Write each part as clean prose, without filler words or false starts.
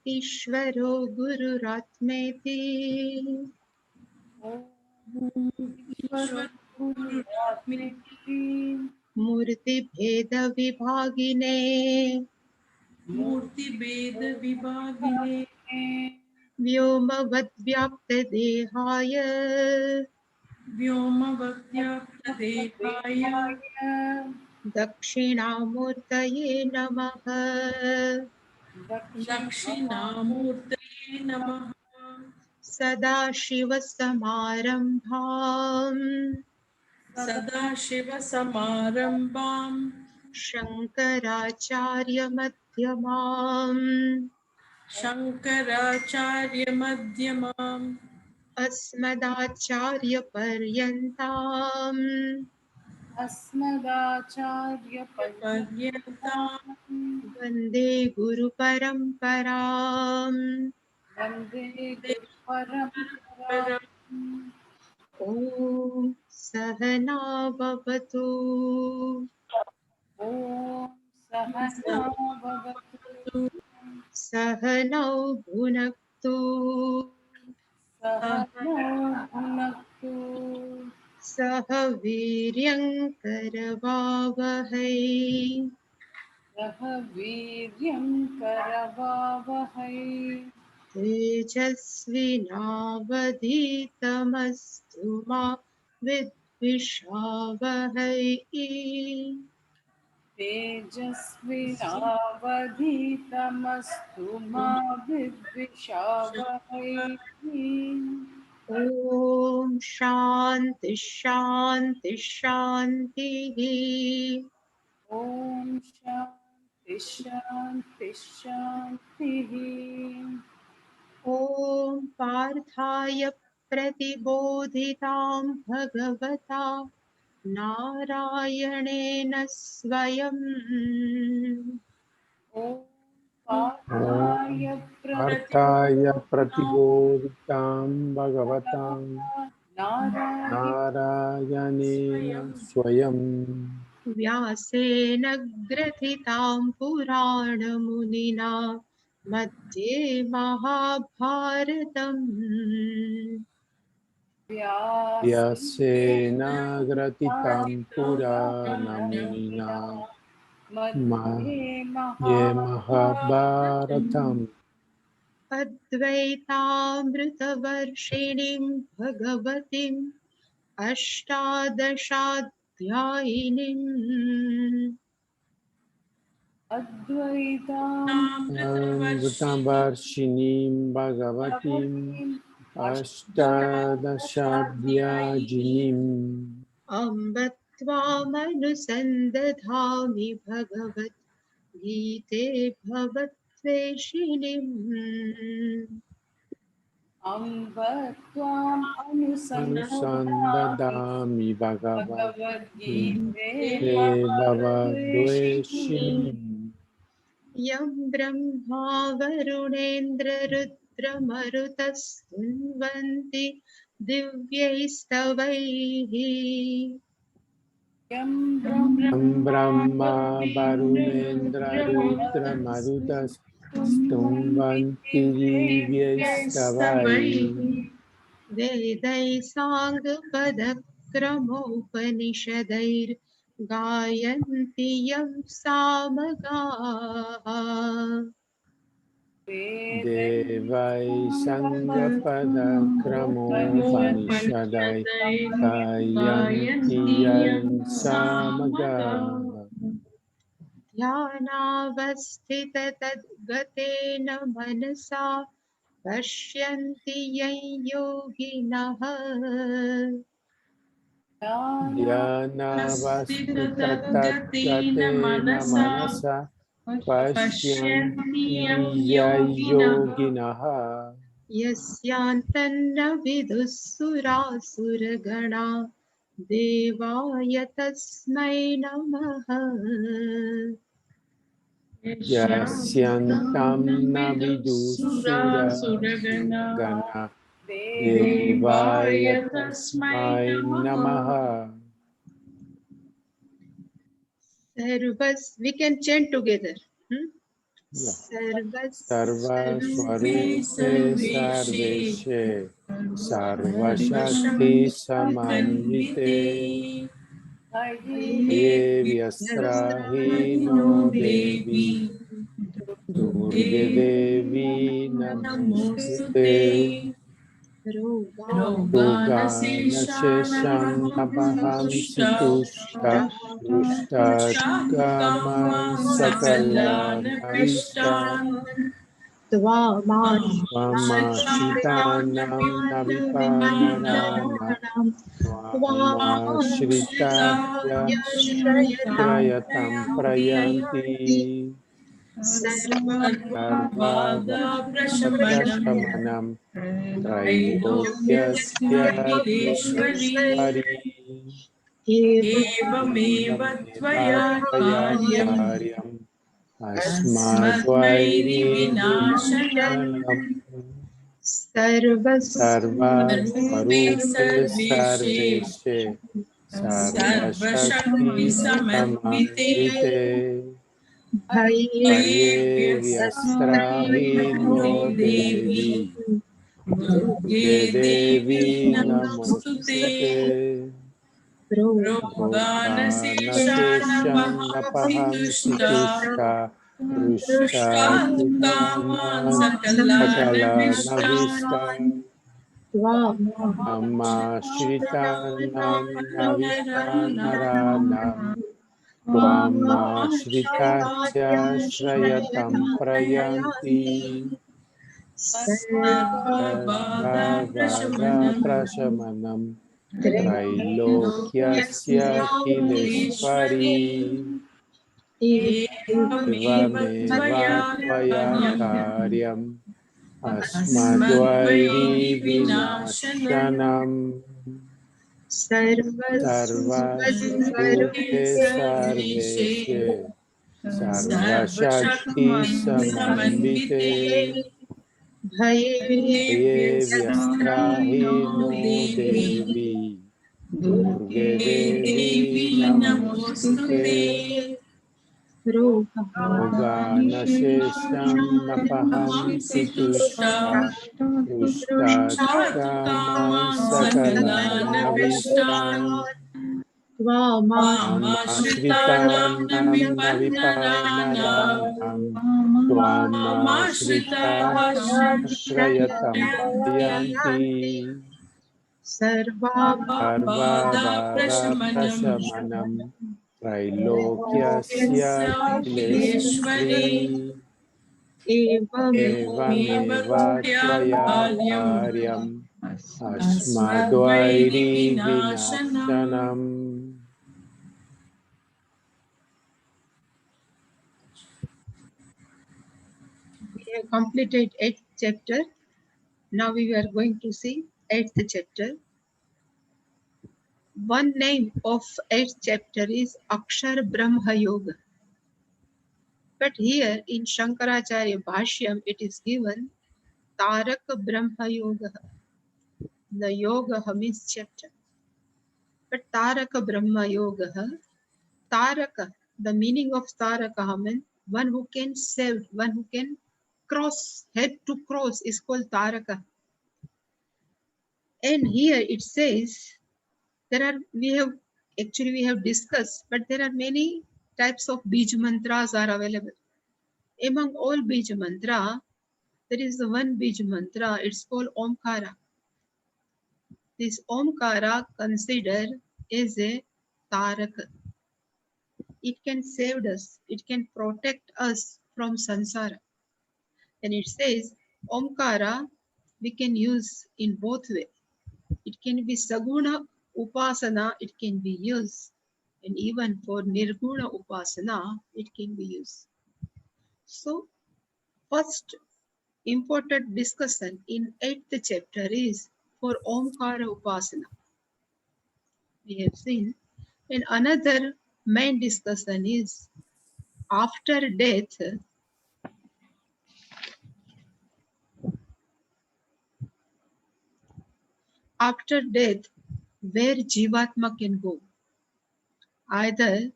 ईश्वरो गुरुरात्मेति मूर्तिभेदविभागिने व्योमवद्व्याप्तदेहाय दक्षिणामूर्तये नमः। दक्षिणामूर्तये नमः। सदाशिवसमारम्भाम् सदाशिवसमारम्भाम् शङ्कराचार्यमध्यमाम् शङ्कराचार्यमध्यमाम् अस्मदाचार्यपर्यन्ताम् पर्यन्ताम् वन्दे गुरुपरम्पराम्। वन्दे गुरुपरम्पराम्। ॐ सहना भवतु ॐ सहना भवतु सहनौ भुनक्तु सहनौ भुनक्तु सह वीर्यङ्करवावहै सह वीर्यं करवावहै तेजस्विनावधीतमस्तु मा विद्विषावहै। तेजस्विनावधीतमस्तु मा विद्विषावहै। ॐ शान्ति शान्ति शान्तिः। ॐ शान्ति शान्ति शान्तिः। ॐ पार्थाय प्रतिबोधितां भगवता नारायणेन स्वयम् ॐ पार्थाय अर्थाय प्रतिबोधितां भगवतां नारायणेन स्वयं व्यासेन ग्रथितां पुराणमुनिना मध्ये महाभारतम् व्यासेन ग्रथितं पुराणमुनिना मध्ये महाभारतम् अद्वैतामृतवर्षिणीं भगवतीम् अष्टादशाध्यायिनीम् अमृतवर्षिणीं भगवतीम् अष्टादशाध्यायिनीम् अम्ब त्वामनुसन्दधामि भगवद्गीते भवद्वेषिणीम् अम्ब त्वाम् अनुसन्ददामि भगवद्गीते भवद्वेषिणीम् यं ब्रह्मा वरुणेन्द्ररुद्रमरुतस्तुन्वन्ति दिव्यैस्तवैः यं ब्रह्मा वरुणेन्द्ररुद्रमरुतस्तुन्वन्ति दिव्यैस्तवैः वेदैः साङ्गपदक्रमोपनिषदैर्गायन्ति यं सामगाः देवै सङ्गपदक्रमोपनिषदै गायन्ति यं सामगाः ध्यानावस्थिततद्गतेन मनसा पश्यन्ति यं योगिनः ध्यानावस्थिततद्गतेन मनसा पश्यन्ति योगिनः यस्यान्तन्न विदुः सुरासुरगणा देवाय तस्मै नमः यस्यान्तं न विदुः देवाय तस्मै नमः we can chant together. सर्वस्वरूपे सर्वेशे सर्वशक्ति समन्विते ये व्यस्त्राहीनो देवी दुर्गे देवी नमोस्तुते रोगानशेषं नपहंसि तुष्टा रुष्टाकामान् सकलानभीष्टान् त्वमाश्रितानां न विपालनानां त्वमाश्रिताय प्रयन्ति सर्वबाधाप्रशमनं त्रैलोक्यस्य किलेश्वरी एवमेव त्वया कार्यम् अस्मद्वैरिविनाशनम् सर्वस्वरूपे सर्वेशे सर्वशक्ति समन्विते भये व्यस्त्राहीनो देवी दुर्गे देवी नमोस्तुते रोगानशेषानपहंसि तुष्टा रुष्टाकामान् सकलानभीष्टान् त्वमाश्रितानां न विपालनानां त्वमाश्रिताश्रयतं प्रयन्ति सर्वबाधाप्रशमनं त्रैलोक्यस्य किलेश्वरी एवमेव त्वया कार्यम् अस्मद्वैरिविनाशनम् सर्वस्वरूपे सर्वेशे सर्वशक्ति समन्विते भये व्यस्त्राहीनो देवी दुर्गे देवी नमोस्तुते रोगानशेषं नपहंसि तुष्टा रुष्टाकामान् सकलानभीष्टान् त्वमाश्रितानां न विपालनानां त्वमाश्रिताश्रयतं प्रयन्ति सर्वबाधाप्रशमनं त्रैलोक्यस्य किलेश्वरी एवमेव त्वया कार्यम् अस्मद्वैरिविनाशनम् We have completed 8th chapter. Now we are going to see 8th chapter. One name of 8th chapter is Akshar Brahma Yoga. But here in Shankaracharya Bhashyam it is given Taraka Brahma Yoga. The Yoga means chapter. But Taraka Brahma Yoga, Taraka, the meaning of Taraka means one who can save, one who can cross, head to cross is called Taraka. And here it says, we have discussed, but there are many types of Bij mantras are available. Among all Bij mantra, there is one Bij mantra, it's called Omkara. This Omkara considered as a Taraka. It can save us, it can protect us from samsara. And it says Omkara we can use in both ways. It can be Saguna Upasana, it can be used. And even for Nirguna Upasana, it can be used. So, first important discussion in 8th chapter is for Omkara Upasana. We have seen. And another main discussion is after death, where Jivatma can go. Either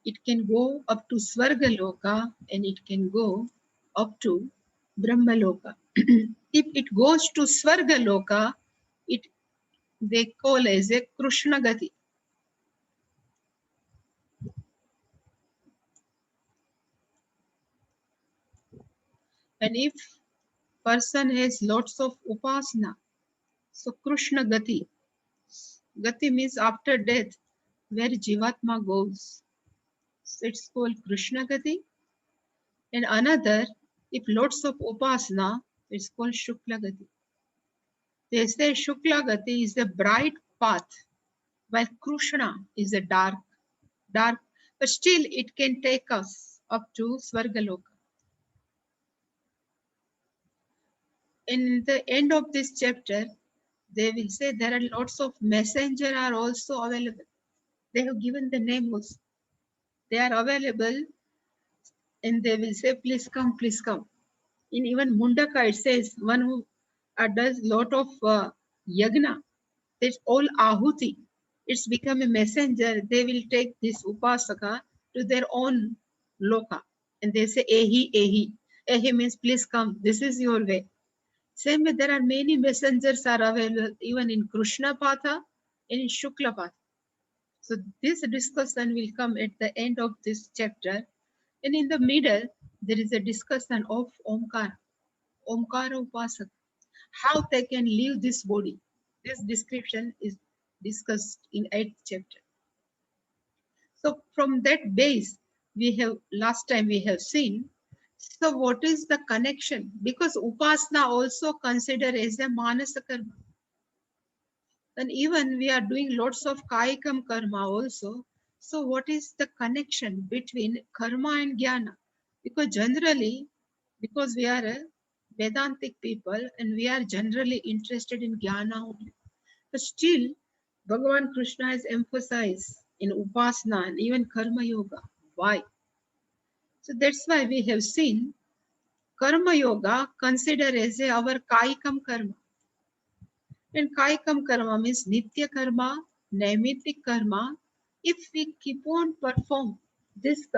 it can go up to Svarga Loka and it can go up to Brahmaloka. If it goes to Svargaloka, it they call as a Krishna Gati. And if person has lots of upasana, so Krishna Gati. Gati means after death, where Jivatma goes. So it's called Krishna Gati. And another, if lots of upasana, it's called Shukla Gati. They say Shukla Gati is the bright path, while Krishna is a dark, but still it can take us up to Svargaloka. In the end of this chapter, they will say there are lots of messengers are also available. They have given the name also. They are available and they will say, please come, please come. In even Mundaka, it says one who does lot of yagna, that's all ahuti. It's become a messenger. They will take this upasaka to their own loka. And they say, Ehi, Ehi. Ehi means please come. This is your way. Same way, there are many messengers are available even in Krishna Patha and in Shukla Patha. So this discussion will come at the end of this chapter. And in the middle, there is a discussion of Omkara, Omkara Upasak, how they can leave this body. This description is discussed in 8th chapter. So from that base, we have, last time we have seen, so what is the connection? Because Upasana also considered as a Manasa Karma. And even we are doing lots of Kaikam Karma also. So what is the connection between Karma and Jnana? Because generally, because we are a Vedantic people and we are generally interested in Jnana only. But still, Bhagavan Krishna has emphasized in Upasana and even Karma Yoga. Why? So that's why we have seen Karma Yoga considered as our Kaikam Karma. And Kaikam Karma means Nitya Karma, Naimitic Karma. If we keep on perform this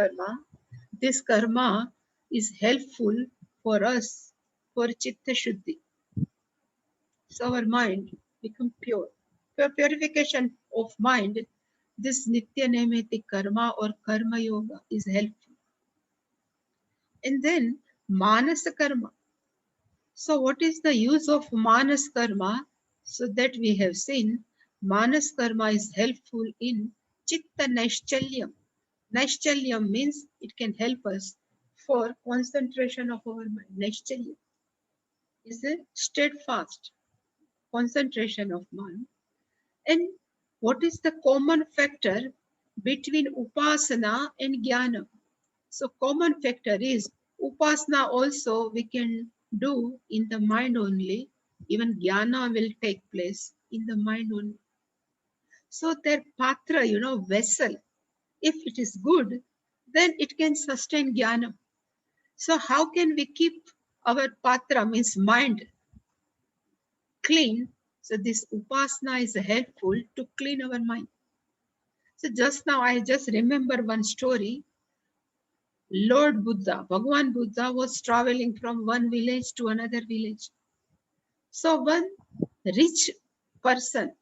karma is helpful for us for Chitta Shuddhi. So our mind become pure. For purification of mind, this Nitya Naimitic Karma or Karma Yoga is helpful. And then Manas Karma. So what is the use of Manas Karma? So that we have seen, Manas Karma is helpful in Chitta Naishchalyam. Naishchalyam means it can help us for concentration of our mind. Naishchalyam is a steadfast concentration of mind. And what is the common factor between Upasana and Jnana? So common factor is Upasana also we can do in the mind only. Even Jnana will take place in the mind only. So their patra, vessel, if it is good, then it can sustain Jnana. So how can we keep our patra, means mind, clean? So this Upasana is helpful to clean our mind. So just now I just remember one story. Lord Buddha, Bhagavan Buddha was traveling from one village to another village. So one rich person,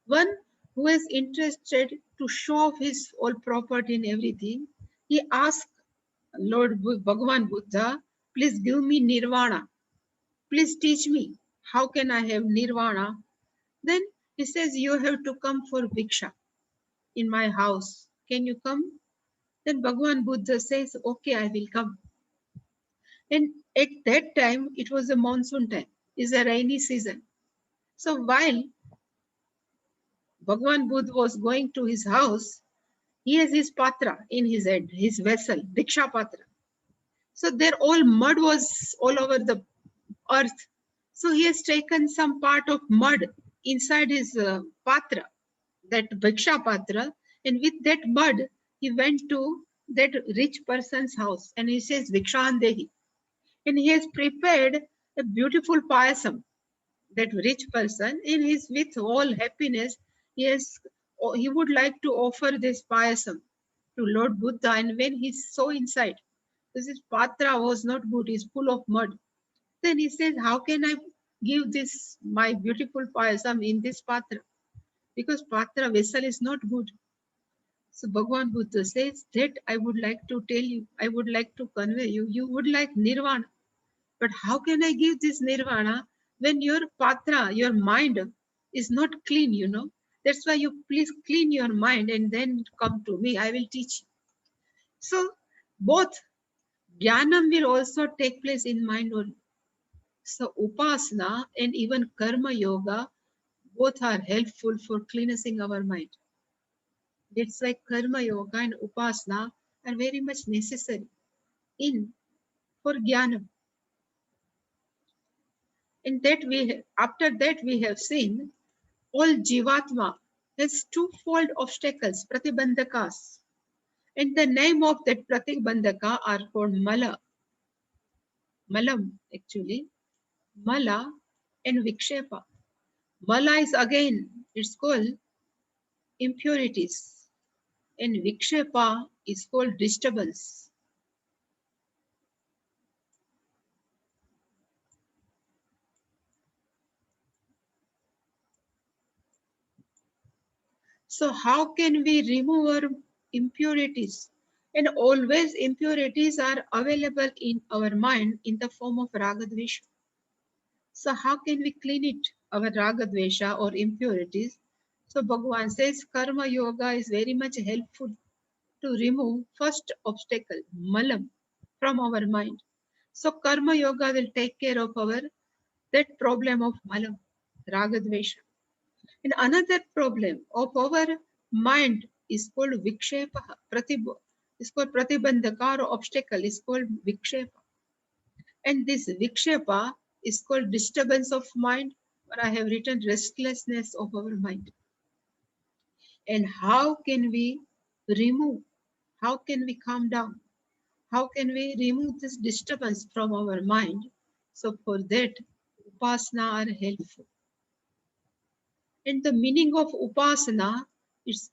one who is interested to show off his all property and everything, he asked Lord Bhagavan Buddha, please give me nirvana. Please teach me how can I have nirvana. Then he says, you have to come for Bhiksha in my house. Can you come? Then Bhagavan Buddha says, okay, I will come. And at that time, it was a monsoon time, is a rainy season. So while Bhagavan Buddha was going to his house, he has his patra in his head, his vessel, Diksha Patra. So there all mud was all over the earth. So he has taken some part of mud inside his patra, that Bhiksha Patra, and with that mud, he went to that rich person's house and he says, Vikshandehi. And he has prepared a beautiful payasam. That rich person, in his with all happiness, he would like to offer this payasam to Lord Buddha. And when he saw inside Because his patra was not good, it's full of mud. Then he says, how can I give this, my beautiful payasam in this patra? Because patra vessel is not good. So Bhagavan Buddha says that I would like to tell you, I would like to convey you, you would like nirvana. But how can I give this nirvana when your patra, your mind is not clean, you know? That's why you please clean your mind and then come to me. I will teach you. So both jnanam will also take place in mind only. So upasana and even karma yoga both are helpful for cleansing our mind. That's why karma yoga and upasana are very much necessary in for jnanam. And that after that we have seen all jivatma has twofold obstacles, pratibandhakas. And the name of that pratibandhaka are called mala, malam actually, mala and vikshepa. Mala is again, it's called impurities. And vikshepa is called disturbance. So how can we remove our impurities? And always impurities are available in our mind in the form of ragadvesha. So how can we clean it, our ragadvesha or impurities? So Bhagavan says karma yoga is very much helpful to remove first obstacle, malam, from our mind. So karma yoga will take care of our that problem of malam, ragadvesha. And another problem of our mind is called vikshepa, is called pratibandhaka or obstacle is called vikshepa. And this vikshepa is called disturbance of mind, or I have written restlessness of our mind. And how can we remove, how can we calm down? How can we remove this disturbance from our mind? So for that, upasana are helpful. And the meaning of upasana is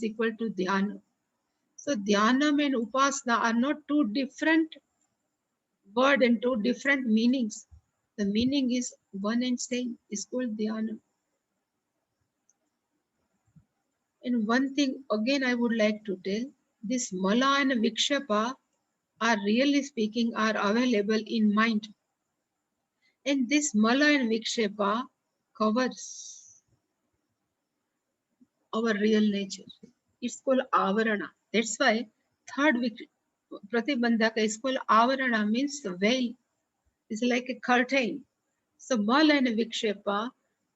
equal to dhyana. So dhyanam and upasana are not two different words and two different meanings. The meaning is one and same. It's called dhyana. And one thing again I would like to tell, this mala and vikshepa are really speaking are available in mind. And this mala and vikshepa covers our real nature. It's called avarana. That's why third pratibandhaka is called avarana, means veil. It's like a curtain. So mala and vikshepa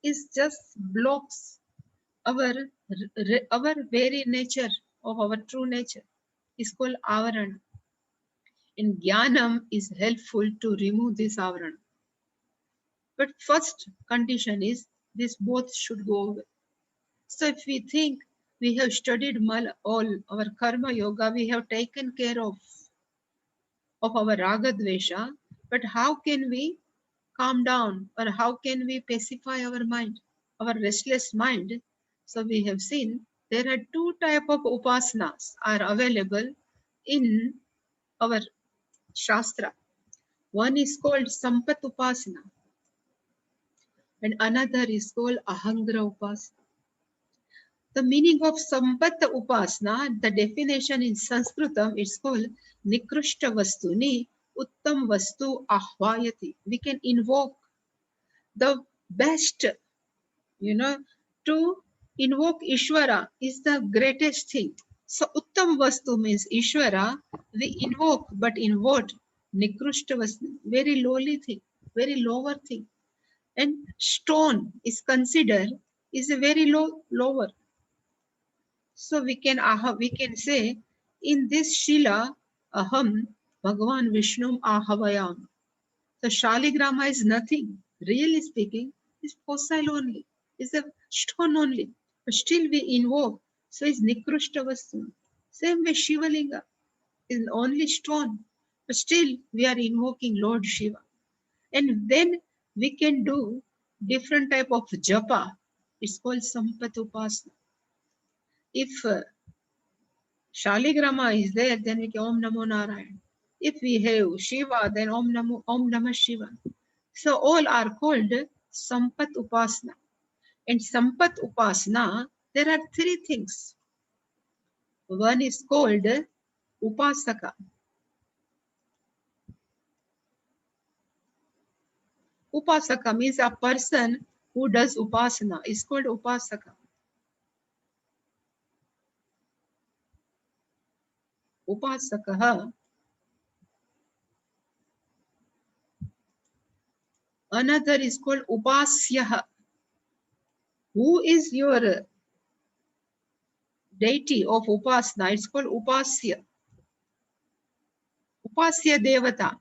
is just blocks our very nature of our true nature. It's called avarana. And jnanam is helpful to remove this avarana. But first condition is this both should go away. So if we think we have studied all our karma yoga, we have taken care of our raga dvesha, but how can we calm down or how can we pacify our mind, our restless mind? So we have seen there are two types of upasanas are available in our shastra. One is called sampat upasana and another is called ahangra upasana. The meaning of Sampatta Upasana, the definition in Sanskritam, it's called Nikrushta Vastuni Uttam Vastu Ahvayati. We can invoke the best, to invoke Ishvara is the greatest thing. So Uttam Vastu means Ishvara, we invoke, but in what? Nikrushta Vastu, very lowly thing, very lower thing. And stone is considered is a very lower. So we can say in this Shila Aham Bhagavan Vishnu Ahavayam. So Shaligrama is nothing. Really speaking, is fossil only. Is a stone only. But still we invoke. So it's Nikrushta. Same way Shivalinga is only stone. But still we are invoking Lord Shiva. And then we can do different type of japa. It's called Sampatupasana. If Shaligrama is there, then we can Om Namo Narayan. If we have Shiva, then Om Namah Shiva. So all are called Sampat Upasana. In Sampat Upasana, there are three things. One is called Upasaka. Upasaka means a person who does Upasana is called Upasaka. Upasakaha. Another is called Upasyaha. Who is your deity of Upasana? It's called Upasya. Upasya Devata.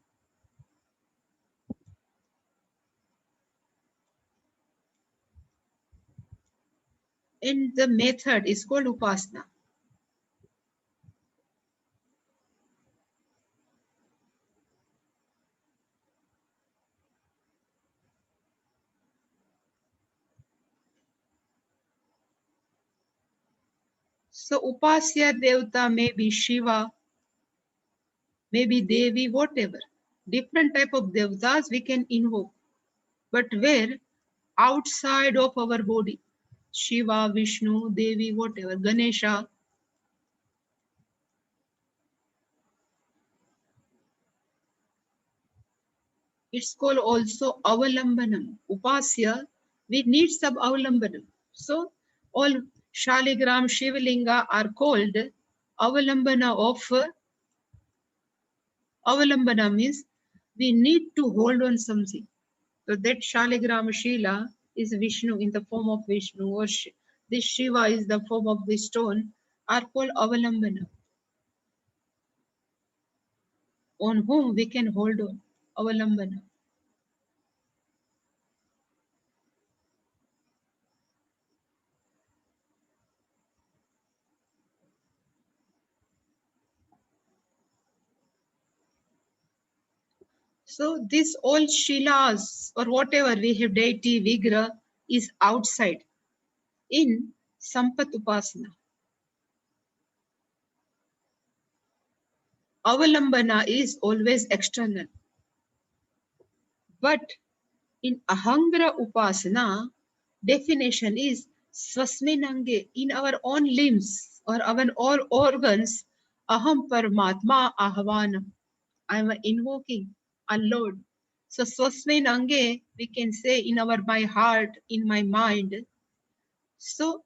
And the method is called Upasana. So Upasya Devata may be Shiva, maybe Devi, whatever. Different type of Devatas we can invoke. But where? Outside of our body. Shiva, Vishnu, Devi, whatever, Ganesha. It's called also Avalambanam. Upasya, we need some Avalambanam. So all Shaligram, Shivalinga are called Avalambana of Avalambana means we need to hold on something. So that Shaligram Shila is Vishnu in the form of Vishnu, or this Shiva is the form of the stone, are called Avalambana, on whom we can hold on. Avalambana. So this all Shilas or whatever we have deity, Vigra is outside in Sampat Upasana. Avalambana is always external. But in Ahangra Upasana, definition is Swasminange, in our own limbs or our all organs, Aham Paramatma Ahvanam. I am invoking a Lord. So Swasminange, we can say in my heart, in my mind. So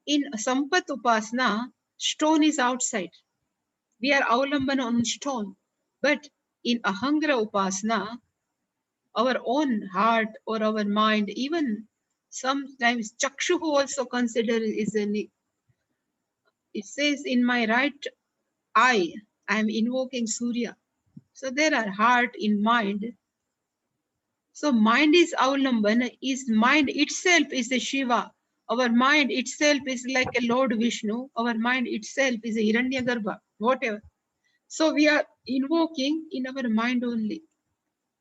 in Sampat Upasana, stone is outside. We are Avalambana on stone. But in Ahangra Upasana, our own heart or our mind, even sometimes Chakshuhu also consider is it says in my right eye, I am invoking Surya. So there are heart in mind. So mind is Avalambana, is mind itself is a Shiva. Our mind itself is like a Lord Vishnu. Our mind itself is a Hiranyagarbha, whatever. So we are invoking in our mind only.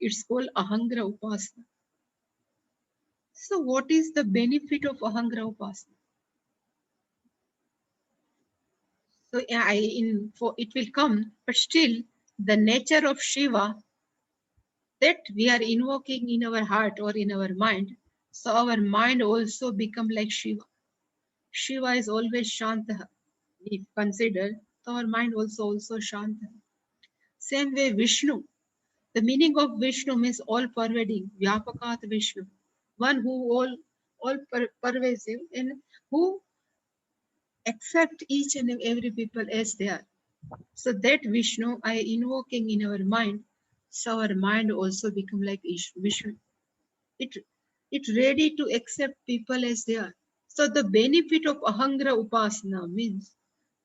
It's called Ahangra Upasana. So what is the benefit of Ahangra Upasana? So it will come, but still the nature of Shiva that we are invoking in our heart or in our mind. So our mind also become like Shiva. Shiva is always Shantaha. If consider, so our mind also Shantaha. Same way Vishnu. The meaning of Vishnu means all pervading, Vyapakat Vishnu. One who all pervasive and who accept each and every people as they are. So that Vishnu I invoking in our mind, so our mind also become like Vishnu. It ready to accept people as they are. So the benefit of Ahangra Upasana means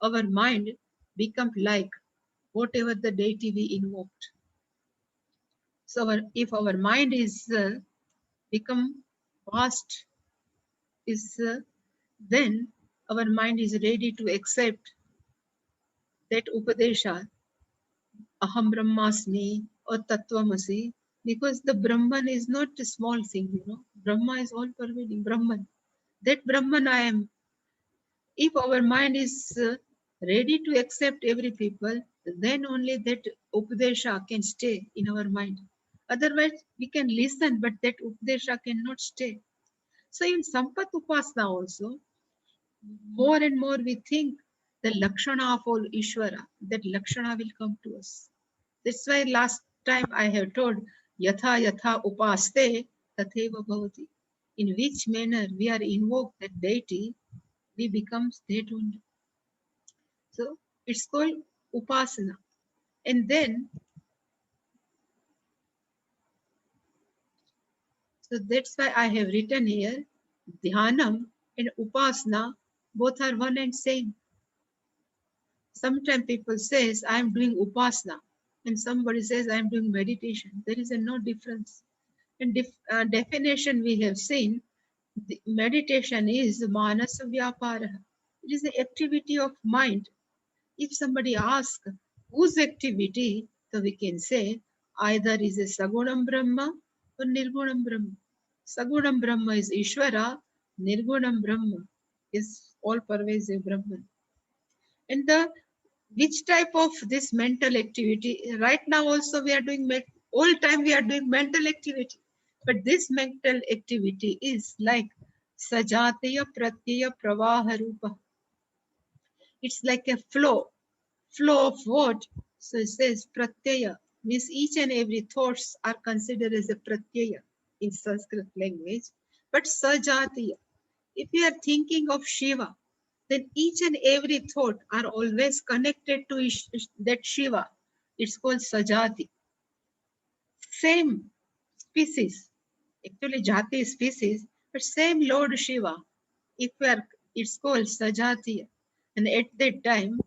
our mind become like whatever the deity we invoked. So if our mind is become vast, is then our mind is ready to accept that Upadesha, Aham Brahmasmi or Tattvamasi, because the Brahman is not a small thing, Brahma is all pervading, Brahman. That Brahman I am. If our mind is ready to accept every people, then only that Upadesha can stay in our mind. Otherwise, we can listen, but that Upadesha cannot stay. So in Sampat Upasana also, more and more we think the Lakshana of all Ishvara, that Lakshana will come to us. That's why last time I have told, Yatha Yatha Upaste Tatheva Bhavati. In which manner we are invoked that deity, we become that only. So it's called Upasana. And then, so that's why I have written here, Dhyanam and Upasana, both are one and same. Sometimes people says, I am doing Upasana, and somebody says, I am doing meditation. There is no difference. And definition we have seen, the meditation is Manasa Vyapara. It is the activity of mind. If somebody asks, whose activity, so we can say, either is a Sagunam Brahma or Nirgunam Brahma. Sagunam Brahma is Ishvara, Nirgunam Brahma is all pervasive Brahman. And the which type of this mental activity, right now also we are doing, all time we are doing mental activity. But this mental activity is like Sajataya Pratyaya Pravaha Rupa. It's like a flow of what? So it says pratyaya, means each and every thoughts are considered as a pratyaya in Sanskrit language. But sajatiya, if you are thinking of Shiva, then each and every thought are always connected to that Shiva. It's called sajati. Same species, actually jati is species, but same Lord Shiva. If we are, it's called sajatiya. And at that time,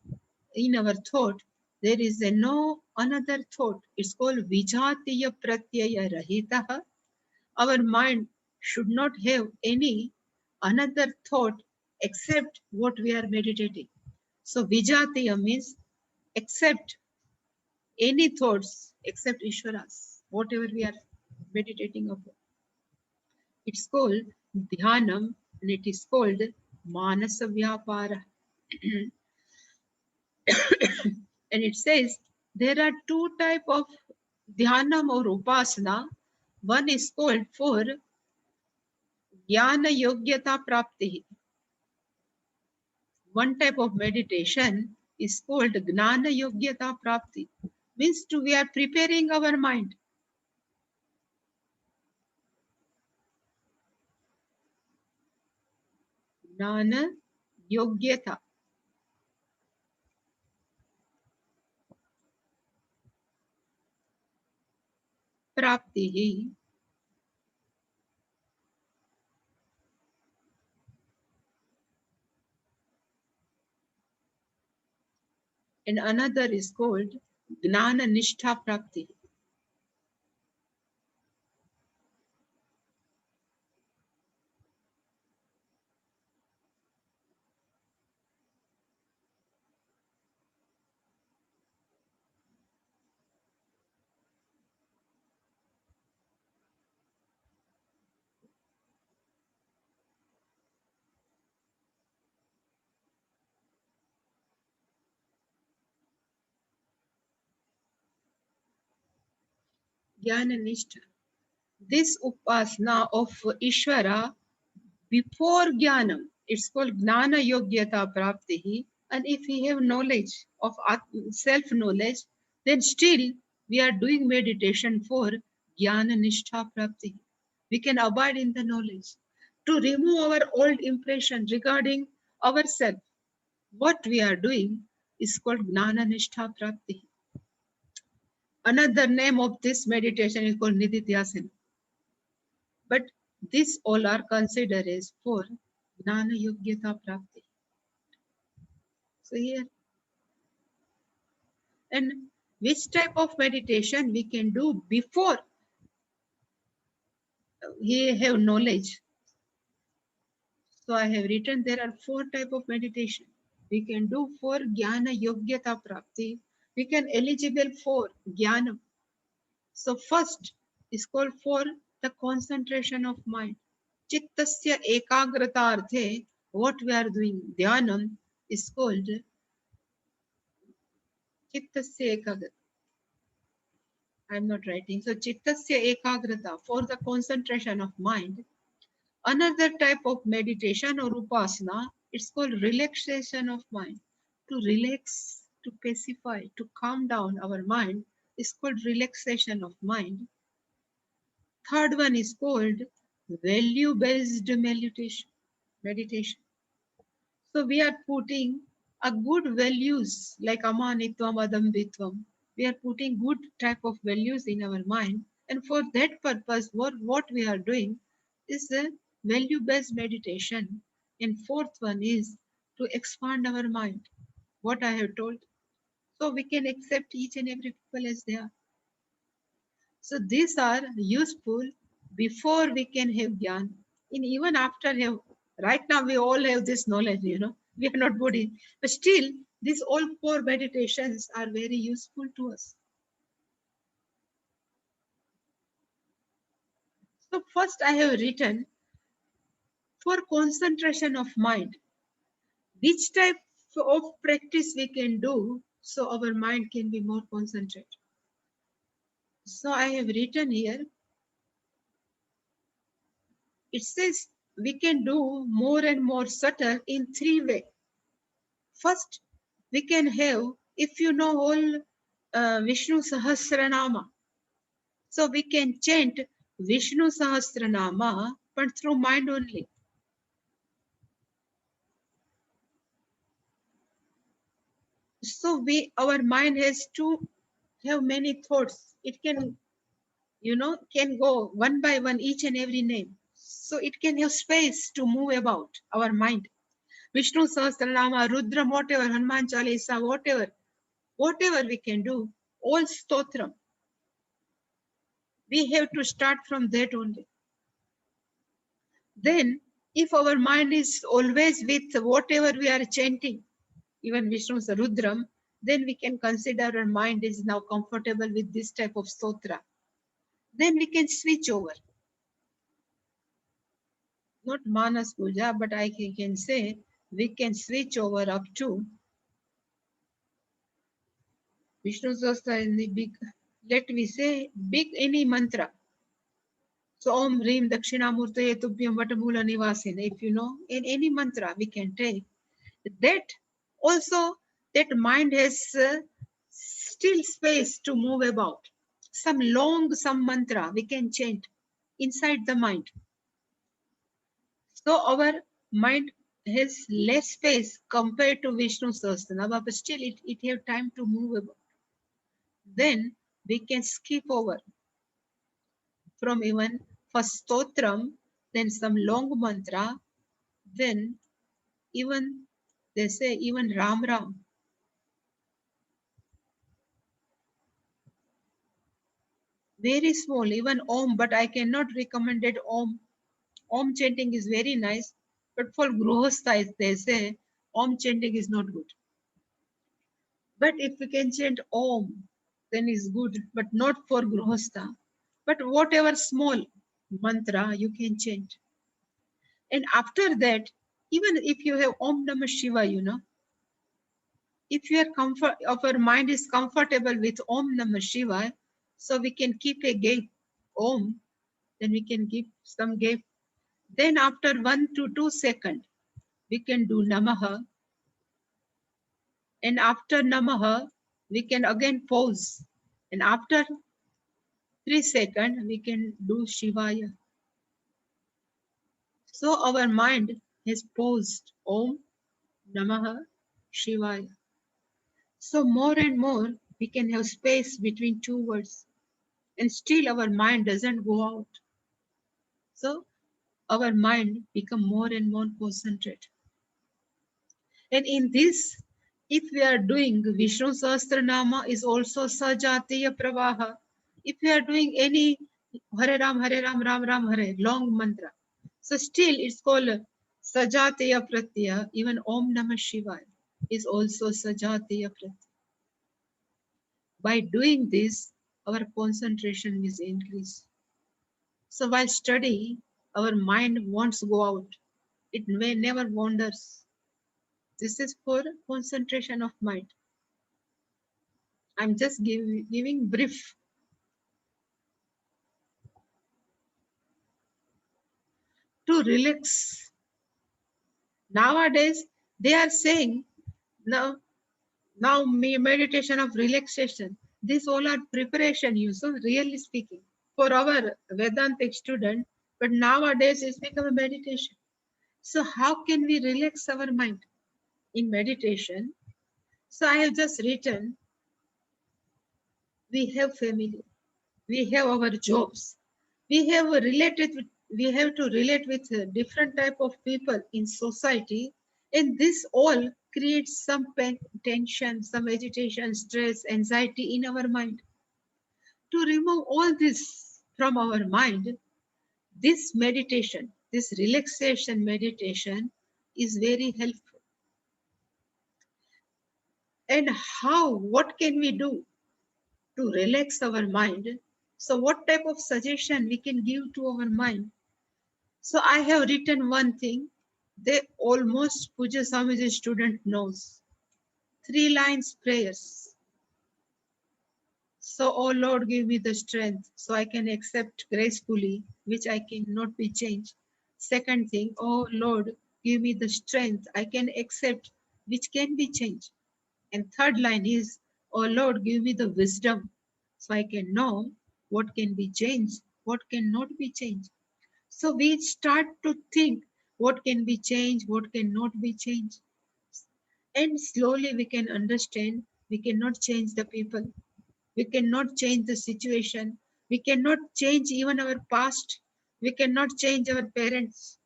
in our thought, there is no another thought. It's called Vijatiya Pratyaya Rahitaha. Our mind should not have any another thought except what we are meditating. So Vijatiya means accept any thoughts except Ishwaras, whatever we are meditating upon. It's called Dhyanam and it is called Manasa Vyapara. And it says there are two type of dhyanam or upasana. One is called for jnana yogyata prapti. One type of meditation is called gnana yogyata prapti. Means to we are preparing our mind. Gnana yogyata. Prapti. And another is called Gnana Nishtha Prapti. Jnana Nishtha. This upasana of Ishvara before Jnanam, it's called Gnana Yogyata Prapti. And if we have knowledge of self-knowledge, then still we are doing meditation for Jnana Nishtha Prapti. We can abide in the knowledge. To remove our old impression regarding ourselves, what we are doing is called Gnana Nishtha Prapti. Another name of this meditation is called Nididhyasana. But these all are considered as for Gnana Yogyata Prapti. So here, and which type of meditation we can do before we have knowledge. So I have written there are 4 type of meditation. We can do for Jnana Yogyata Prapti. We can eligible for Jnana. So first is called for the concentration of mind. Chittasya ekagrata arthe, what we are doing, Dhyanam, is called Chittasya ekagrata. I'm not writing. So Chittasya ekagrata, for the concentration of mind. Another type of meditation or upasana, it's called relaxation of mind. To relax, to pacify, to calm down our mind is called relaxation of mind. Third one is called value-based meditation. So we are putting a good values like amanitvam, adambitvam. We are putting good type of values in our mind. And for that purpose, what we are doing is a value-based meditation. And fourth one is to expand our mind. What I have told. So we can accept each and every people as they are. So these are useful before we can have gyan. And even after have, right now we all have this knowledge, we are not Buddhist, but still these all four meditations are very useful to us. So first I have written for concentration of mind, which type of practice we can do so our mind can be more concentrated. So I have written here, it says we can do more and more subtle in three ways. First, we can have, if you know all Vishnu Sahasranama, so we can chant Vishnu Sahasranama, but through mind only. So our mind has to have many thoughts. It can, can go one by one, each and every name. So it can have space to move about our mind. Vishnu Sahasranama, Rudra, whatever, Hanuman Chalisa, whatever we can do, all stotram. We have to start from that only. Then, if our mind is always with whatever we are chanting, even Vishnu's Rudram, then we can consider our mind is now comfortable with this type of stotra. Then we can switch over. Not Manas Puja, but I can say we can switch over up to Vishnu Sahasra in the big, let me say, big any mantra. So Om Reem Dakshinamurtaye Tubhyam Vatamula Nivasena. If you know, in any mantra we can take. That also, that mind has still space to move about. Some mantra we can chant inside the mind. So our mind has less space compared to Vishnu Sahasranama, but still it have time to move about. Then we can skip over from even first stotram, then some long mantra, then even they say even Ram Ram. Very small, even Om, but I cannot recommend it Om. Om chanting is very nice, but for Gruhastha, they say Om chanting is not good. But if we can chant Om, then is good, but not for Gruhastha. But whatever small mantra you can chant. And after that, even if you have Om Namah Shiva, if our mind is comfortable with Om Namah Shiva, so we can keep a gap, Om, then we can give some gap. Then after 1 to 2 seconds, we can do Namaha. And after Namaha, we can again pause. And after 3 seconds, we can do Shivaya. So our mind has paused Om, Namaha, Shivaya. So more and more, we can have space between two words. And still our mind doesn't go out. So our mind become more and more concentrated. And in this, if we are doing Vishnu Sahasranama is also Sajatiya Pravaha. If we are doing any Hare Ram, Ram Ram, Hare, long mantra. So still it's called Sajatiya Pratyaya. Even Om Namah Shivaya is also Sajatiya Pratyaya. By doing this, our concentration is increased. So while studying, our mind wants to go out. It may never wanders. This is for concentration of mind. I'm just giving brief. To relax. Nowadays, they are saying now meditation of relaxation. These all are preparation use, so really speaking, for our Vedantic student, but nowadays it's become a meditation. So how can we relax our mind in meditation? So I have just written, we have family, we have our jobs, we have we have to relate with different type of people in society, and this all creates some tension, some agitation, stress, anxiety in our mind. To remove all this from our mind, this meditation, this relaxation meditation is very helpful. And how, what can we do to relax our mind? So what type of suggestion we can give to our mind? So I have written one thing, they almost Puja Swamiji's student knows. 3 lines prayers. So, oh Lord, give me the strength so I can accept gracefully, which I cannot be changed. Second thing, oh Lord, give me the strength I can accept, which can be changed. And third line is, oh Lord, give me the wisdom so I can know what can be changed, what cannot be changed. So we start to think what can be changed, what cannot be changed. And slowly we can understand we cannot change the people. We cannot change the situation. We cannot change even our past. We cannot change our parents.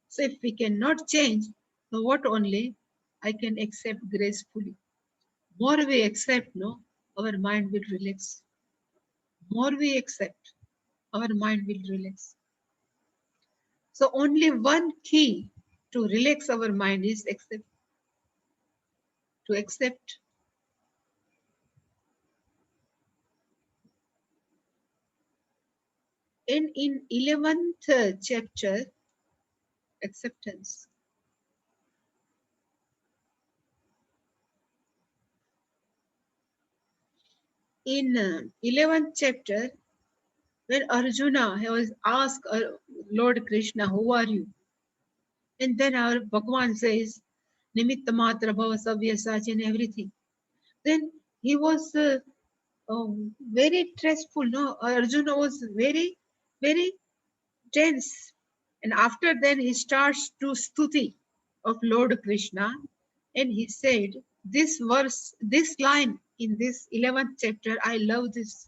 So if we cannot change, so what only I can accept gracefully. More we accept, no, our mind will relax. More we accept, our mind will relax. So only one key to relax our mind is to accept. And in 11th chapter, acceptance. In 11th chapter, when Arjuna was asked Lord Krishna, who are you? And then our Bhagavan says, Nimitta Matra Bhava Savyasach and everything. Then he was very stressful. No, Arjuna was very, very tense. And after then he starts to stuti of Lord Krishna. And he said, this verse, this line in this 11th chapter, I love this.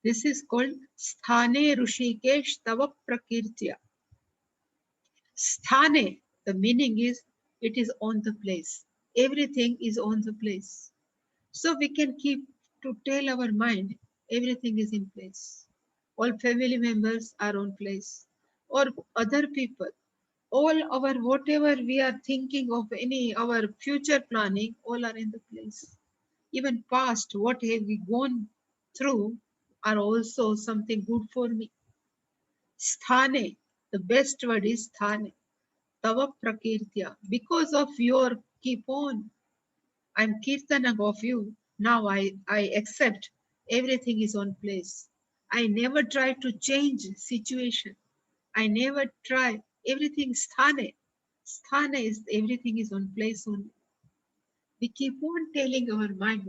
This is called Sthane Rushikesh Tava Prakirtya. Sthane, the meaning is it is on the place. Everything is on the place. So we can keep to tell our mind everything is in place. All family members are on place. Or other people. All our whatever we are thinking of any our future planning, all are in the place. Even past, what have we gone through are also something good for me. Sthane, the best word is sthane. Tava prakirtya. Because of your keep on, I'm kirtanang of you. Now I accept everything is on place. I never try to change situation. I never try. Everything sthane. Sthane is everything is on place only. We keep on telling our mind,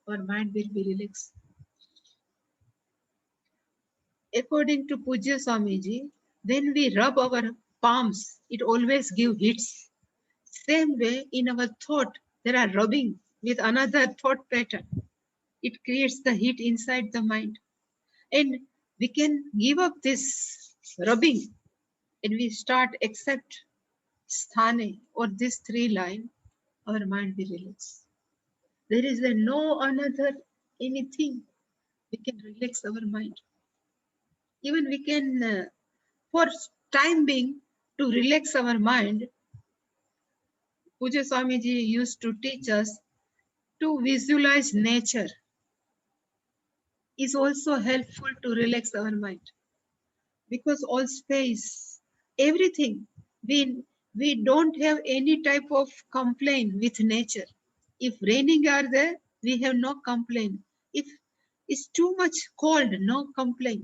our mind will be relaxed. According to Pujya Swamiji, when we rub our palms, it always gives hits. Same way in our thought, there are rubbing with another thought pattern. It creates the heat inside the mind. And we can give up this rubbing and we start accept sthane or this 3 line, our mind will relax. There is no another anything we can relax our mind. Even we can, for time being, to relax our mind, Pujya Swamiji used to teach us to visualize nature is also helpful to relax our mind. Because all space, everything, we don't have any type of complaint with nature. If raining are there, we have no complaint. If it's too much cold, no complaint.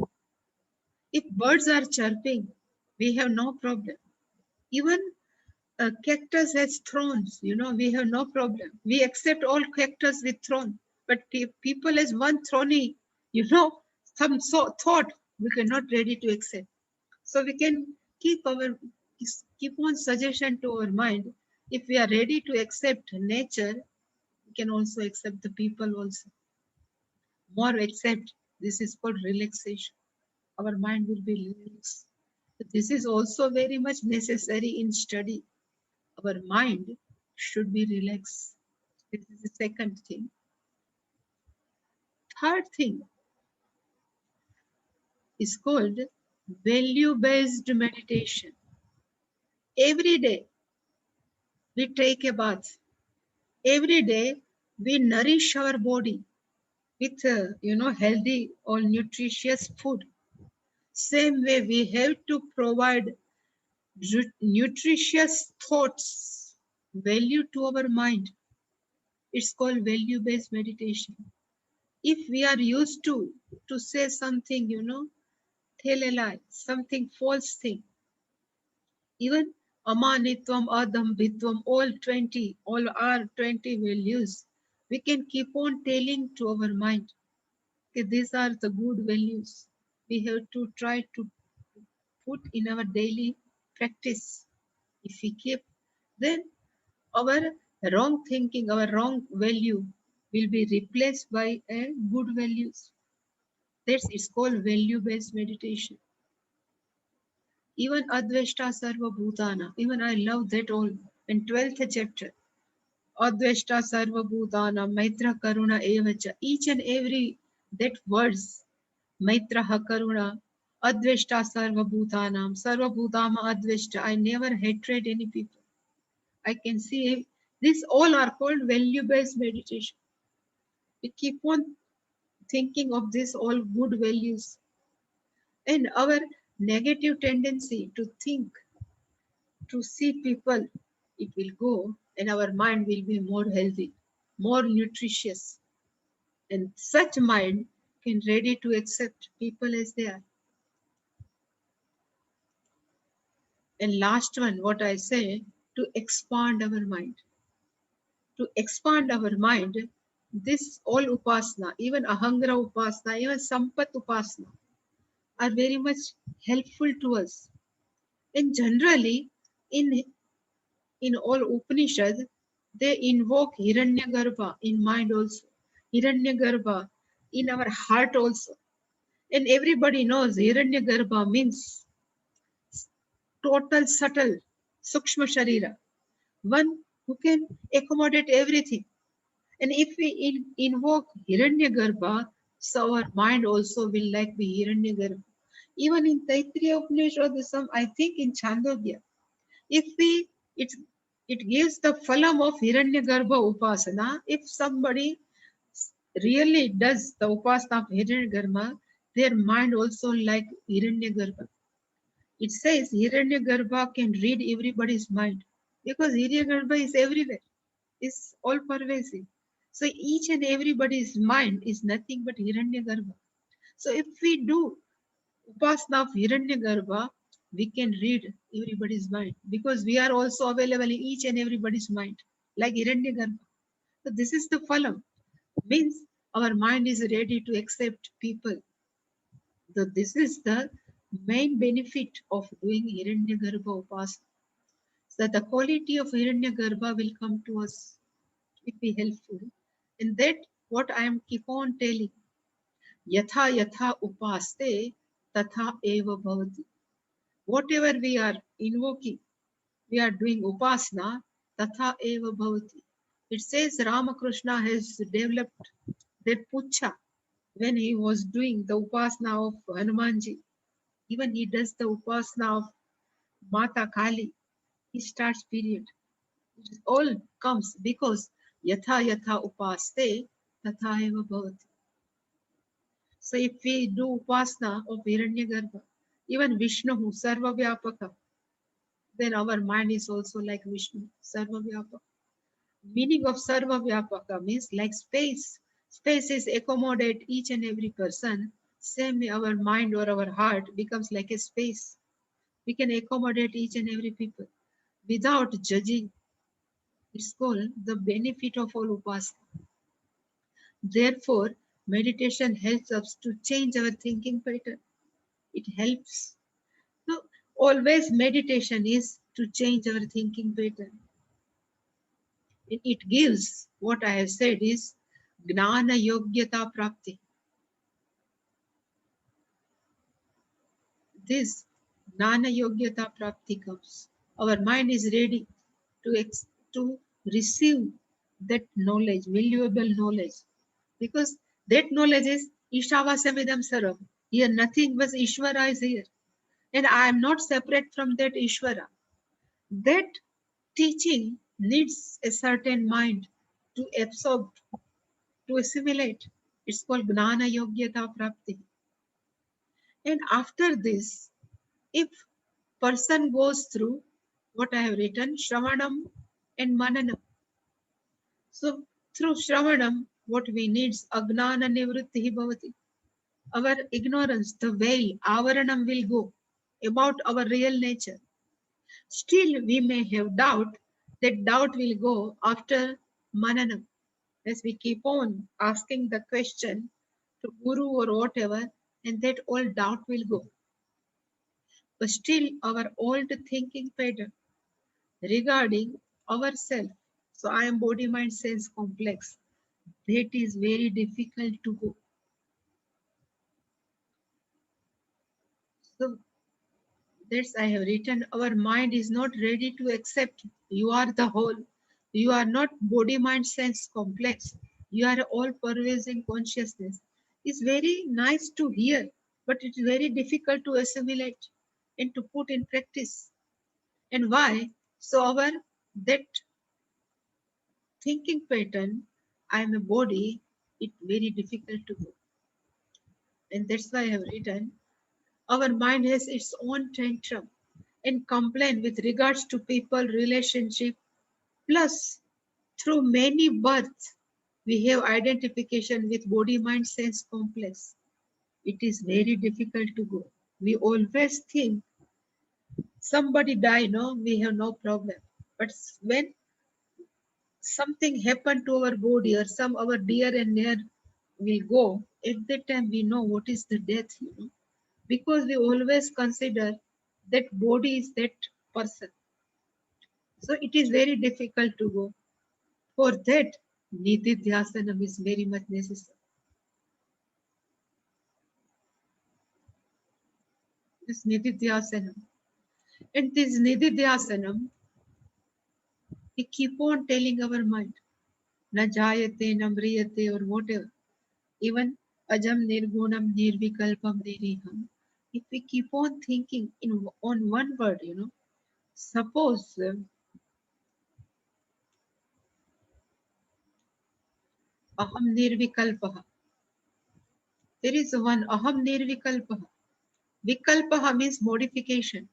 If birds are chirping, we have no problem. Even a cactus has thorns, we have no problem. We accept all cactus with thorn, but people as one thorny, some thought we cannot ready to accept. So we can keep on suggestion to our mind. If we are ready to accept nature, we can also accept the people also. More accept. This is called relaxation. Our mind will be relaxed. This is also very much necessary in study. Our mind should be relaxed. This is the second thing. Third thing is called value-based meditation. Every day we take a bath. Every day we nourish our body with healthy or nutritious food. Same way we have to provide nutritious thoughts, value to our mind. It's called value-based meditation. If we are used to say something, tell a lie, something false thing, even amanitvam, adambhitvam, all are 20 values, we can keep on telling to our mind, okay, these are the good values. We have to try to put in our daily practice. If we keep, then our wrong thinking, our wrong value will be replaced by a good values. That's it's called value-based meditation. Even Adveshta Sarva Bhutana, even I love that all. In 12th chapter, Adveshta Sarva Bhutana, Maitra Karuna Evacha, each and every that words, Maitra Karuna, Adveshta Sarva Bhutanam, Sarva Bhutama Adveshta, I never hatred any people. I can see these all are called value-based meditation. We keep on thinking of this all good values. And our negative tendency to think, to see people, it will go and our mind will be more healthy, more nutritious. And such mind can ready to accept people as they are. And last one, what I say, to expand our mind. To expand our mind, this all upasana, even ahangra upasana, even sampat upasana, are very much helpful to us. And generally, in all Upanishads, they invoke Hiranyagarbha in mind also, Hiranyagarbha in our heart also. And everybody knows Hiranyagarbha means total subtle, Sukshma Sharira, one who can accommodate everything. And if we invoke Hiranyagarbha, so our mind also will like be Hiranyagarbha. Even in Taittiriya Upanishad, I think in Chandogya, if it gives the phalam of Hiranyagarbha upasana, if somebody really does the upasana of Hiranyagarbha, their mind also like Hiranyagarbha. It says Hiranyagarbha can read everybody's mind because Hiranyagarbha is everywhere, is all pervasive. So each and everybody's mind is nothing but Hiranyagarbha. So if we do upasana of Hiranyagarbha, we can read everybody's mind because we are also available in each and everybody's mind, like Hiranyagarbha. So this is the phalam, means our mind is ready to accept people. So this is the main benefit of doing Hiranyagarbha upasana. So the quality of Hiranyagarbha will come to us, it will be helpful. And that what I am keep on telling, yatha yatha upaste tatha eva bhavati. Whatever we are invoking, we are doing upasana, tatha eva bhavati. It says Ramakrishna has developed that pucha when he was doing the upasana of Hanumanji. Even he does the upasana of Mata Kali. He starts period. It all comes because yatha yatha upaste tatha eva bhavati. So if we do upasana of Hiranyagarbha, even Vishnu, Sarva Vyapaka, then our mind is also like Vishnu, Sarva Vyapaka. Meaning of Sarva Vyapaka means like space. Space is accommodate each and every person. Same way our mind or our heart becomes like a space. We can accommodate each and every people without judging. It's called the benefit of all upasana. Therefore, meditation helps us to change our thinking pattern. It helps. So always meditation is to change our thinking pattern. It gives, what I have said is, Gnana Yogyata Prapti. This Gnana Yogyata Prapti comes. Our mind is ready to receive that knowledge, valuable knowledge. Because that knowledge is Ishavasamidam Saram. Here nothing but Ishvara is here. And I am not separate from that Ishvara. That teaching needs a certain mind to absorb, to assimilate. It's called Gnana Yogyata Prapti. And after this, if person goes through what I have written, Shravanam and Mananam. So through Shravanam, what we need is Agnana Nivrittihi Bhavati. Our ignorance, the veil, Avaranam will go about our real nature. Still, we may have doubt. That doubt will go after Mananam. As we keep on asking the question to Guru or whatever, and that all doubt will go. But still, our old thinking pattern regarding ourselves. So I am body, mind, sense complex. That is very difficult to go. So that's I have written. Our mind is not ready to accept you are the whole. You are not body, mind, sense complex. You are all pervasive consciousness. It's very nice to hear, but it's very difficult to assimilate and to put in practice. And why? So our that thinking pattern, I am a body, it's very difficult to go. And that's why I have written, our mind has its own tantrum and complaint with regards to people, relationship, plus through many births, we have identification with body, mind, sense complex. It is very difficult to go. We always think somebody die, no, we have no problem. But when something happened to our body or some our dear and near will go, at that time we know what is the death, because we always consider that body is that person. So it is very difficult to go. For that, Nididhyasanam is very much necessary. This Nididhyasanam. And this Nididhyasanam, we keep on telling our mind, na jayate, na mriyate, or whatever. Even ajam nirgunam nirvikalpam niriham. If we keep on thinking on one word, suppose aham nirvikalpaha. There is one aham nirvikalpaha. Vikalpaha means modification.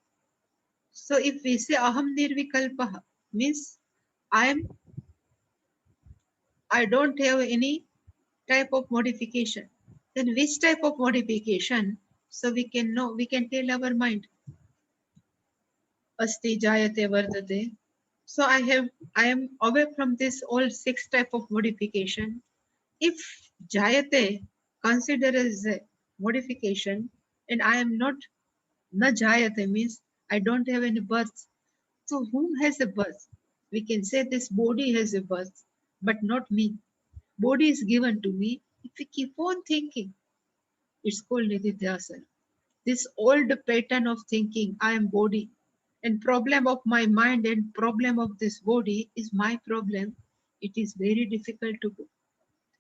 So if we say aham nirvikalpaha, means I don't have any type of modification. Then which type of modification? So we can know, we can tell our mind. Asti jayate vardate. So I am away from this all 6 type of modification. If jayate consider as a modification and I am not, na jayate means I don't have any birth. So whom has a birth? We can say this body has a birth, but not me. Body is given to me. If we keep on thinking, it's called Nididhyasana. This old pattern of thinking, I am body, and problem of my mind and problem of this body is my problem. It is very difficult to go.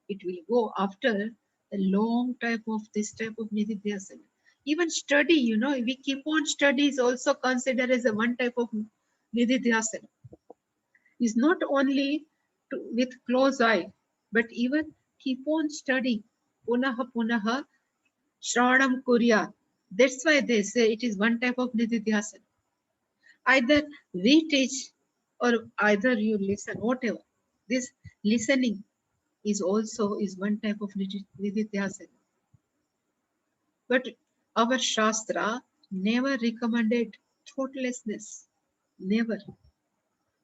It will go after a long type of this type of Nididhyasana. Even study, we keep on study is also considered as a one type of Nididhyasana. Is not only with close eye, but even keep on studying. Punaha punaha shravanam kurya. That's why they say it is one type of nididhyasana. Either we teach or either you listen, whatever. this listening is also is one type of nididhyasana. But our Shastra never recommended thoughtlessness. Never.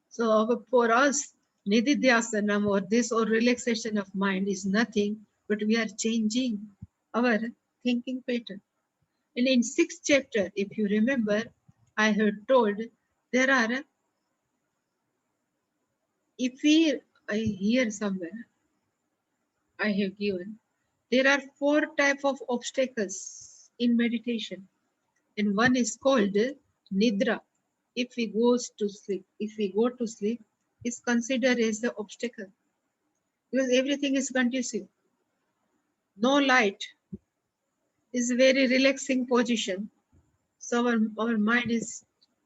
So for us, nididhyasanam or this or relaxation of mind is nothing, but we are changing our thinking pattern. And in 6th chapter, if you remember, I had told there are, if we, I hear somewhere, I have given, there are 4 type of obstacles in meditation. And one is called nidra. If we go to sleep, is considered as the obstacle because everything is conducive. No light is a very relaxing position. So our mind is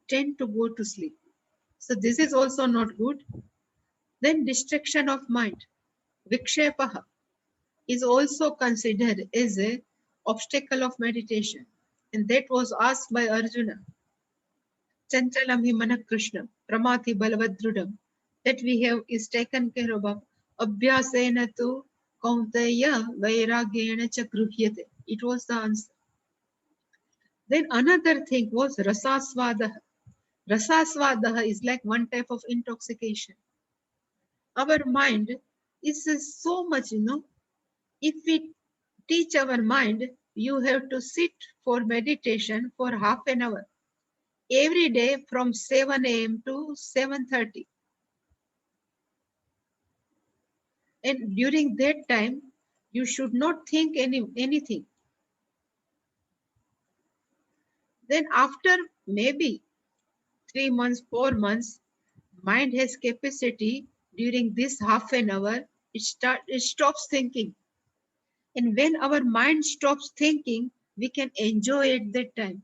tend to go to sleep. So this is also not good. Then distraction of mind, vikshepaha, is also considered as a obstacle of meditation. And that was asked by Arjuna. Chanchalam hi mana Krishna, pramati balavadrudam. That we have is taken care of. Abhyasena tu kaunteya vairagyena cha gruhyate. It was the answer. Then another thing was rasasvadaha. Rasasvadaha is like one type of intoxication. Our mind is so much, if we teach our mind, you have to sit for meditation for half an hour every day from 7 a.m. to 7:30. And during that time, you should not think anything. Then after maybe 3 months, 4 months, mind has capacity during this half an hour, it stops thinking. And when our mind stops thinking, we can enjoy at that time.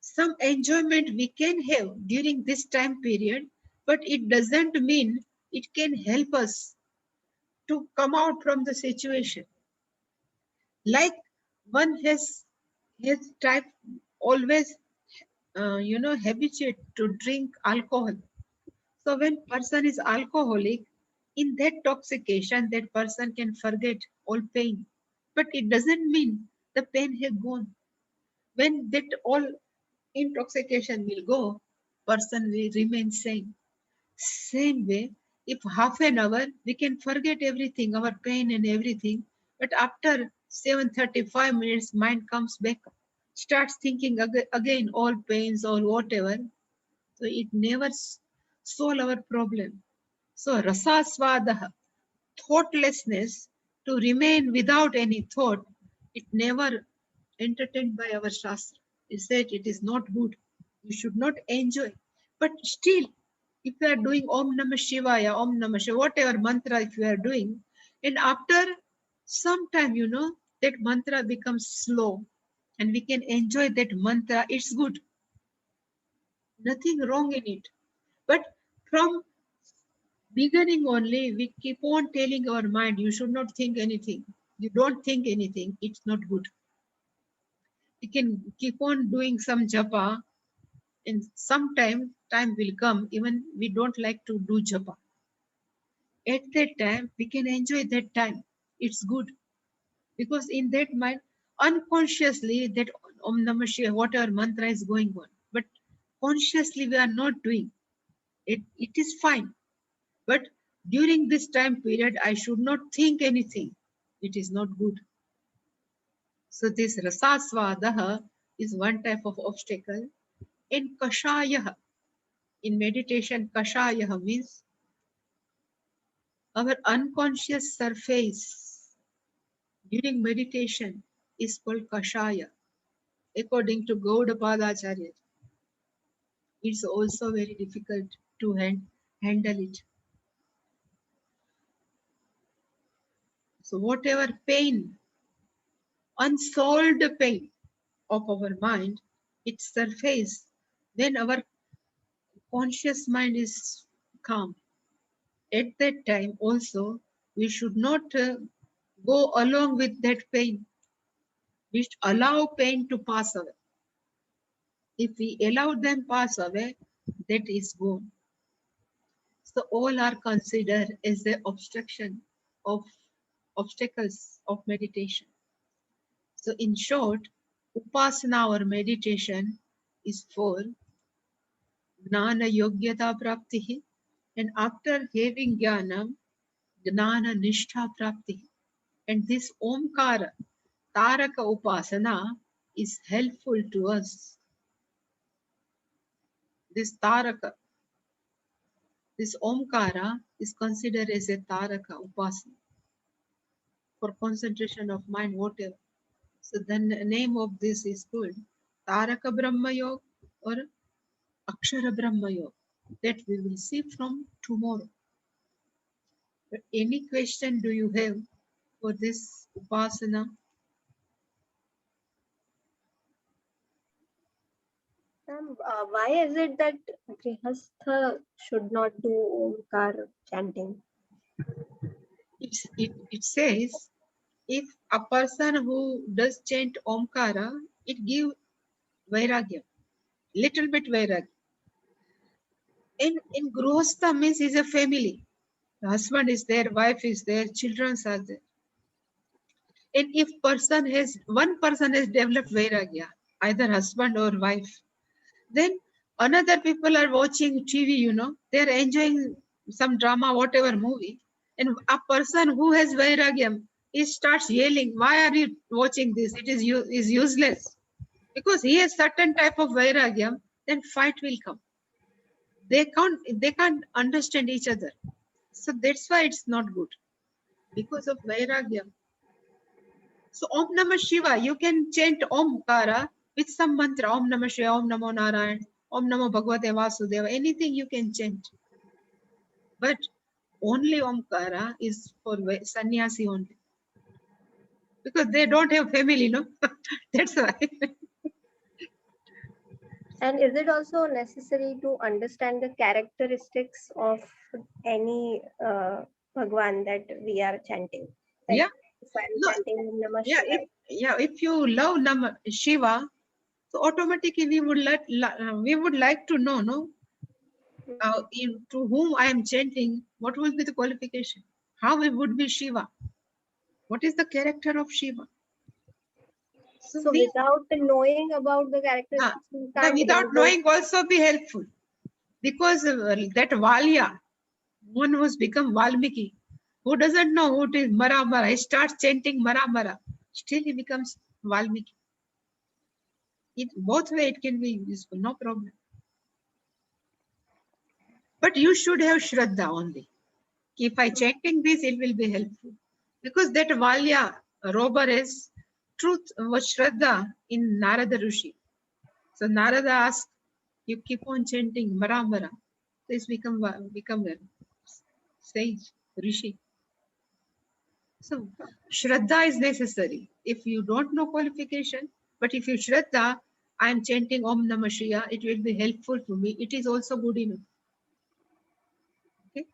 Some enjoyment we can have during this time period, but it doesn't mean it can help us to come out from the situation. Like one has type always habituate to drink alcohol. So when person is alcoholic, in that toxication, that person can forget all pain. But it doesn't mean the pain has gone. When that all intoxication will go, person will remain sane. Same way, if half an hour we can forget everything, our pain and everything, but after 7:35 minutes, mind comes back, starts thinking again all pains or whatever. So it never solve our problem. So rasasvadaha, thoughtlessness, to remain without any thought, it never entertained by our Shastra. It said it is not good. You should not enjoy. But still, if you are doing Om Namah Shivaya, Om Namah Shivaya, whatever mantra if you are doing, and after some time, that mantra becomes slow and we can enjoy that mantra, it's good. Nothing wrong in it. But from beginning only, we keep on telling our mind, you should not think anything. You don't think anything, it's not good. We can keep on doing some japa, and sometime time will come, even we don't like to do japa. At that time, we can enjoy that time. It's good. Because in that mind, unconsciously, that Om Namah Shivaya, whatever mantra is going on. But consciously, we are not doing. It is fine. But during this time period, I should not think anything. It is not good. So this rasasvadaha is one type of obstacle. In kashayaha, in meditation, kashayaha means our unconscious surface during meditation is called kashaya. According to Gaudapada Acharya, it's also very difficult to handle it. So whatever pain, unsolved pain of our mind, it surfaces when our conscious mind is calm. At that time also, we should not go along with that pain. We should allow pain to pass away. If we allow them pass away, that is gone. So all are considered as the obstacles of meditation. So in short, upasana or meditation is for Gnana Yogyata Prapti, and after having Jnanam, Gnana Nishtha Prapti. And this Omkara, Taraka Upasana, is helpful to us. This Taraka, this Omkara is considered as a Taraka Upasana for concentration of mind, whatever. So the name of this is called Taraka Brahma Yoga or Akshara Brahma Yoga. That we will see from tomorrow. But any question do you have for this Upasana? Why is it that Grihastha should not do Omkar chanting? It says if a person who does chant Omkara, it gives Vairagya, little bit Vairagya. In Gruhastha means is a family. The husband is there, wife is there, children are there. And if one person has developed Vairagya, either husband or wife, then another people are watching TV, they're enjoying some drama, whatever movie. And a person who has Vairagyam, he starts yelling, why are you watching this? It is useless. Because he has certain type of Vairagyam, then fight will come. They can't understand each other. So that's why it's not good. Because of Vairagyam. So Om Namah Shiva, you can chant Omkara with some mantra. Om Namah Shiva, Om Namo Narayan, Om Namo Bhagavate Vasudeva, anything you can chant. But only Omkara is for sannyasi only. Because they don't have family, no? That's why. And is it also necessary to understand the characteristics of any Bhagwan that we are chanting? Like Yeah. if I'm No. chanting Om Namah Yeah, Shivaya. if you love Shiva, so automatically we would like to know, no? To whom I am chanting, what will be the qualification? How it would be Shiva? What is the character of Shiva? So without knowing about the characteristics, we can't without invoke- knowing also be helpful. Because that Valya, one who's become Valmiki, who doesn't know who it is Mara Mara, he starts chanting Mara Mara, still he becomes Valmiki. Both way it can be useful, no problem. But you should have Shraddha only. If I chanting this, it will be helpful. Because that Valya robber is truth was Shraddha in Narada Rishi. So Narada asked, you keep on chanting Mara Mara. This become a sage, Rishi. So Shraddha is necessary. If you don't know qualification, but if you Shraddha, I am chanting Om Namah Shiva, it will be helpful to me. It is also good enough. Okay.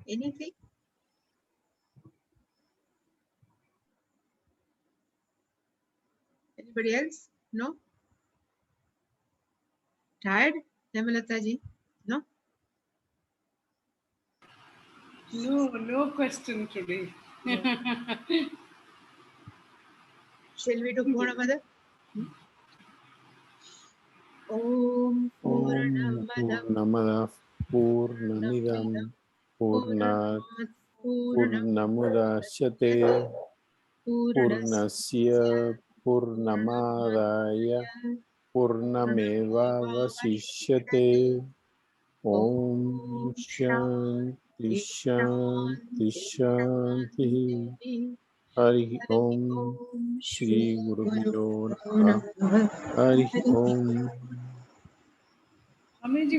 Anything? Anybody else? No? Tired? Hemalata ji? No? No question today. Shall we do Purnamada? Om Purnamada Purnamada Purnamidam Purnat Purnamudachyate Purnasya Purnamadaya Purnameva Vasishyate Om Shanti Shanti Shanti Hari Om Shri Guru Namaha Hari Om Swamiji,